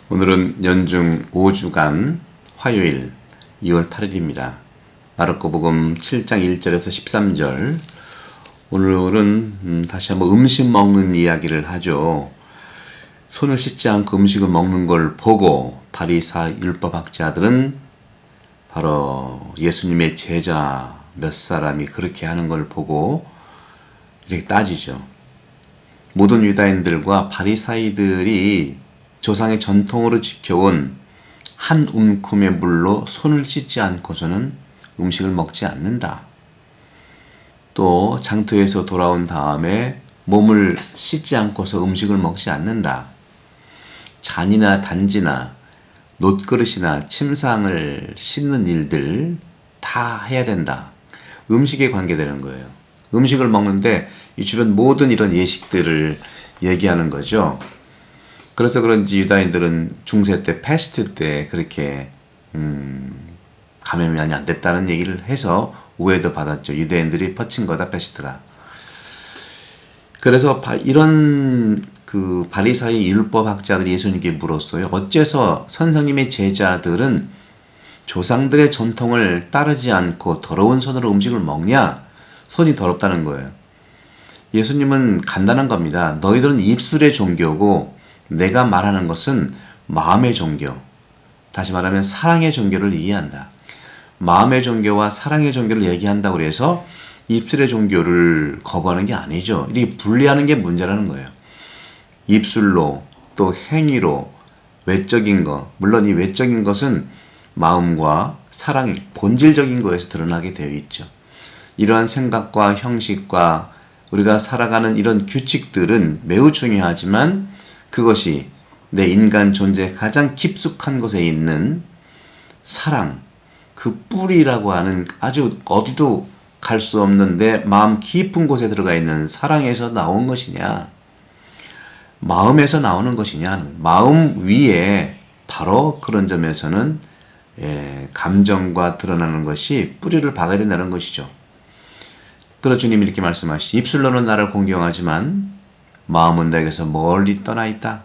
오늘은 연중 5주간 화요일 2월 8일입니다. 마르코복음 7장 1절에서 13절. 오늘은 다시 한번 음식 먹는 이야기를 하죠. 손을 씻지 않고 음식을 먹는 걸 보고 바리사 율법학자들은 바로 예수님의 제자 몇 사람이 그렇게 하는 걸 보고 이렇게 따지죠. 모든 유다인들과 바리사이들이 조상의 전통으로 지켜온 한 움큼의 물로 손을 씻지 않고서는 음식을 먹지 않는다. 또 장터에서 돌아온 다음에 몸을 씻지 않고서 음식을 먹지 않는다. 잔이나 단지나 놋그릇이나 침상을 씻는 일들 다 해야 된다. 음식에 관계되는 거예요. 음식을 먹는데 이 주변 모든 이런 예식들을 얘기하는 거죠. 그래서 그런지 유다인들은 중세 때 패스트 때 그렇게 감염이 많이 안 됐다는 얘기를 해서 오해도 받았죠. 유대인들이 퍼친 거다 패스트가. 그래서 이런 그 바리사의 율법학자들이 예수님께 물었어요. 어째서 선생님의 제자들은 조상들의 전통을 따르지 않고 더러운 손으로 음식을 먹냐? 손이 더럽다는 거예요. 예수님은 간단한 겁니다. 너희들은 입술의 종교고 내가 말하는 것은 마음의 종교, 다시 말하면 사랑의 종교를 이해한다. 마음의 종교와 사랑의 종교를 얘기한다고 해서 입술의 종교를 거부하는 게 아니죠. 이렇게 분리하는 게 문제라는 거예요. 입술로 또 행위로 외적인 것, 물론 이 외적인 것은 마음과 사랑, 본질적인 것에서 드러나게 되어 있죠. 이러한 생각과 형식과 우리가 살아가는 이런 규칙들은 매우 중요하지만 그것이 내 인간 존재의 가장 깊숙한 곳에 있는 사랑, 그 뿌리라고 하는 아주 어디도 갈 수 없는 내 마음 깊은 곳에 들어가 있는 사랑에서 나온 것이냐, 마음에서 나오는 것이냐, 마음 위에 바로 그런 점에서는 감정과 드러나는 것이 뿌리를 박아야 된다는 것이죠. 그래서 주님이 이렇게 말씀하시죠. 입술로는 나를 공경하지만 마음은 내게서 멀리 떠나 있다.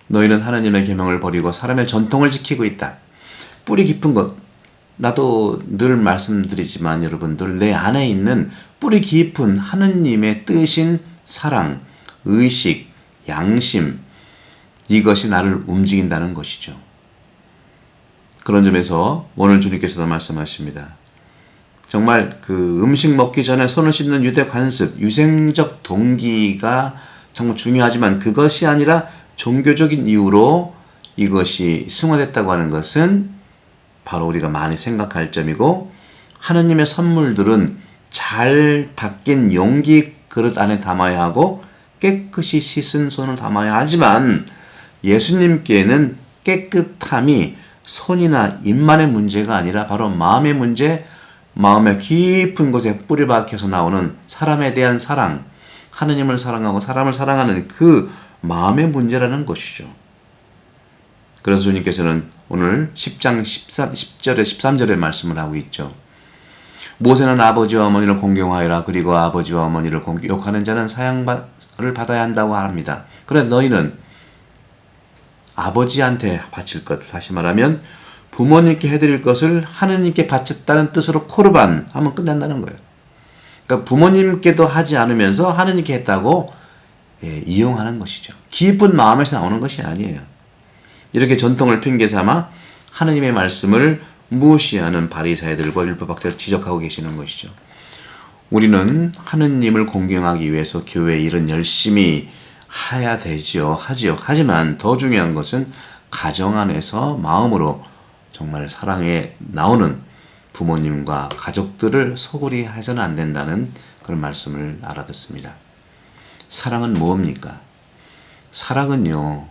너희는 하나님의 계명을 버리고 사람의 전통을 지키고 있다. 뿌리 깊은 것, 나도 늘 말씀드리지만 여러분들 내 안에 있는 뿌리 깊은 하느님의 뜻인 사랑, 의식, 양심, 이것이 나를 움직인다는 것이죠. 그런 점에서 오늘 주님께서도 말씀하십니다. 정말 그 음식 먹기 전에 손을 씻는 유대 관습, 유생적 동기가 정말 중요하지만 그것이 아니라 종교적인 이유로 이것이 승화됐다고 하는 것은 바로 우리가 많이 생각할 점이고, 하느님의 선물들은 잘 닦인 용기 그릇 안에 담아야 하고 깨끗이 씻은 손을 담아야 하지만 예수님께는 깨끗함이 손이나 입만의 문제가 아니라 바로 마음의 문제, 마음의 깊은 곳에 뿌리 박혀서 나오는 사람에 대한 사랑, 하느님을 사랑하고 사람을 사랑하는 그 마음의 문제라는 것이죠. 그래서 주님께서는 오늘 10장 10절에 13절에 말씀을 하고 있죠. 모세는 아버지와 어머니를 공경하여라. 그리고 아버지와 어머니를 욕하는 자는 사형을 받아야 한다고 합니다. 그래 너희는 아버지한테 바칠 것, 다시 말하면 부모님께 해드릴 것을 하느님께 바쳤다는 뜻으로 코르반 하면 끝난다는 거예요. 그러니까 부모님께도 하지 않으면서 하느님께 했다고 이용하는 것이죠. 깊은 마음에서 나오는 것이 아니에요. 이렇게 전통을 핑계 삼아 하느님의 말씀을 무시하는 바리사이들과 율법학자를 지적하고 계시는 것이죠. 우리는 하느님을 공경하기 위해서 교회 일은 열심히 해야 되죠. 하지만 더 중요한 것은 가정 안에서 마음으로 정말 사랑에 나오는 부모님과 가족들을 소홀히 해서는 안 된다는 그런 말씀을 알아듣습니다. 사랑은 무엇입니까? 사랑은요,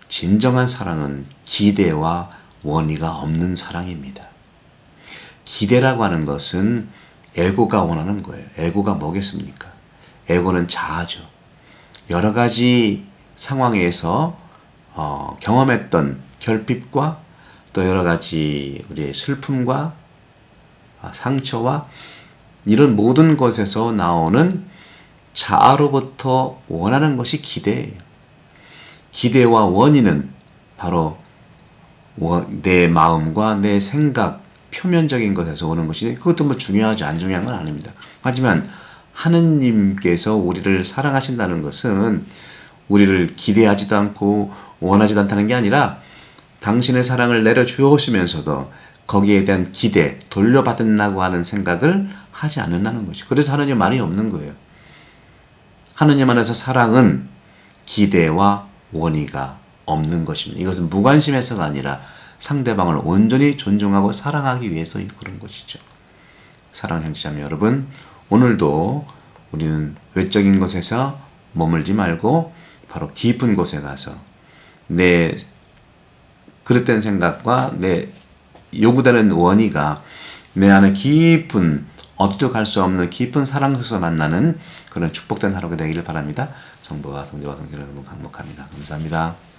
진정한 사랑은 기대와 원의가 없는 사랑입니다. 기대라고 하는 것은 에고가 원하는 거예요. 에고가 뭐겠습니까? 에고는 자아죠. 여러 가지 상황에서 경험했던 결핍과 또 여러 가지 우리의 슬픔과 상처와 이런 모든 것에서 나오는 자아로부터 원하는 것이 기대예요. 기대와 원인은 바로 내 마음과 내 생각, 표면적인 것에서 오는 것이, 그것도 뭐 중요하지, 안 중요한 건 아닙니다. 하지만 하느님께서 우리를 사랑하신다는 것은 우리를 기대하지도 않고 원하지도 않다는 게 아니라 당신의 사랑을 내려주었으면서도 거기에 대한 기대, 돌려받는다고 하는 생각을 하지 않는다는 것이. 그래서 하느님 말이 없는 거예요. 하느님 안에서 사랑은 기대와 원의가 없는 것입니다. 이것은 무관심해서가 아니라 상대방을 온전히 존중하고 사랑하기 위해서 그런 것이죠. 사랑하는 형제자매 여러분, 오늘도 우리는 외적인 것에서 머물지 말고 바로 깊은 곳에 가서 내 그릇된 생각과 내 요구되는 원의가 내 안에 깊은, 어디도 갈 수 없는 깊은 사랑 속에서 만나는 그런 축복된 하루가 되기를 바랍니다. 성부와 성자와 성령 여러분 강목합니다. 감사합니다.